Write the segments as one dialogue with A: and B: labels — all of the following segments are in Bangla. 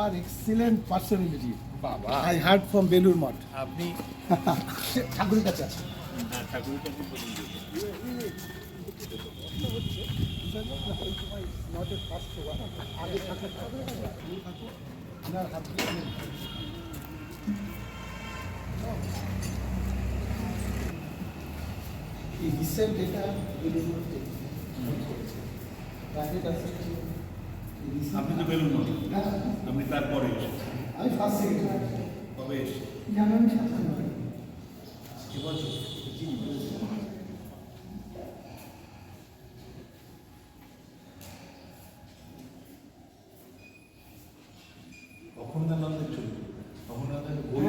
A: are excellent personality.
B: বাবা
A: I heard from Belur Math.
B: আপনি
A: ঠাকুরের কাছে আছে।
B: হ্যাঁ ঠাকুরের কাছে বলুন।
A: এই রিসেন্ট এটা বেলুর মধ্যে প্রাইভেট আছে।
C: আপনি তো বেলুন মঠ, আপনি তারপরে এসেছেন।
A: আমি ফার্স্ট সেক্রেটারি।
C: কবে এসেছেন?
A: জানুয়ারি 97
C: এবছর। অখণ্ডানন্দের ছবি, অখণ্ডানন্দের বই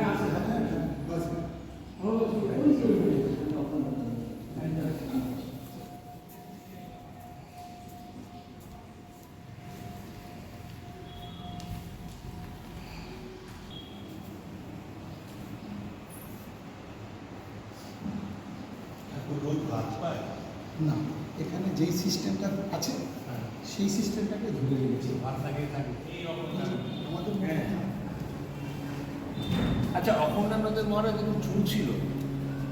C: ঠাকুর রোজ ভাত পায়।
A: না, এখানে যেই সিস্টেমটা আছে সেই সিস্টেমটাকে ধরে রেখেছে।
C: ভাত থাকে থাকে
A: আমাদের
B: আচ্ছা অখণ্ডানন্দের মহারাজ যখন চুল ছিল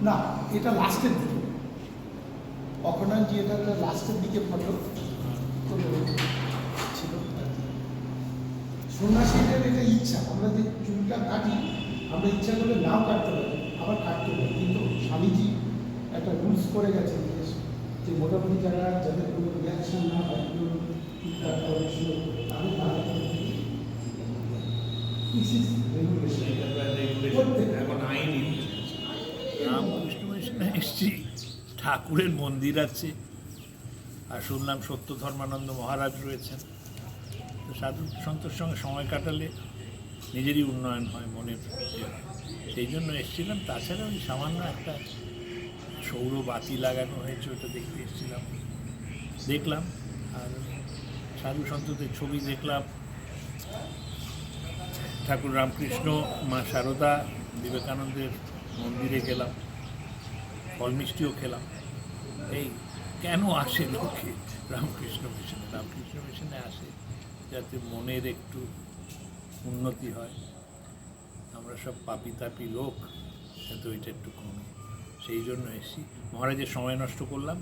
A: না, এটা লাস্টের দিকে। অখণ্ডানজি এটা লাস্টের দিকে ফটো ছিল আর কি। সন্ন্যাসীদের এটা ইচ্ছা, আমরা যে চুলটা কাটি আমরা ইচ্ছা করলে নাও কাটতে পারি, আবার কাটতে পারি, কিন্তু স্বামীজি একটা রুলস করে গেছে যে মোটামুটি যাদের কোনো রিয়াকশন না হয় তাদের না দিস ইজ রেগুলেশন।
C: এখন আইনি
B: রামকৃষ্ণ মিশনে এসছি, ঠাকুরের মন্দির আছে আর শুনলাম সত্য ধর্মানন্দ মহারাজ রয়েছেন। তো সাধু সন্তোর সঙ্গে সময় কাটালে নিজেরই উন্নয়ন হয় মনের ইয়ে হয়। সেই জন্য এসেছিলাম। তাছাড়া ওই সামান্য একটা সৌর বাতি লাগানো হয়েছে, ওটা দেখতে এসেছিলাম, দেখলাম। আর সাধু সন্তদের ছবি দেখলাম, ঠাকুর রামকৃষ্ণ, মা শারদা, বিবেকানন্দের মন্দিরে গেলাম, ফল মিষ্টিও খেলাম। এই কেন আসে লোকে রামকৃষ্ণ মিশনে? রামকৃষ্ণ মিশনে আসে যাতে মনের একটু উন্নতি হয়। আমরা সব পাপি তাপি লোক, যাতে ওইটা একটু কমে, সেই জন্য এসেছি। মহারাজের সময় নষ্ট করলাম,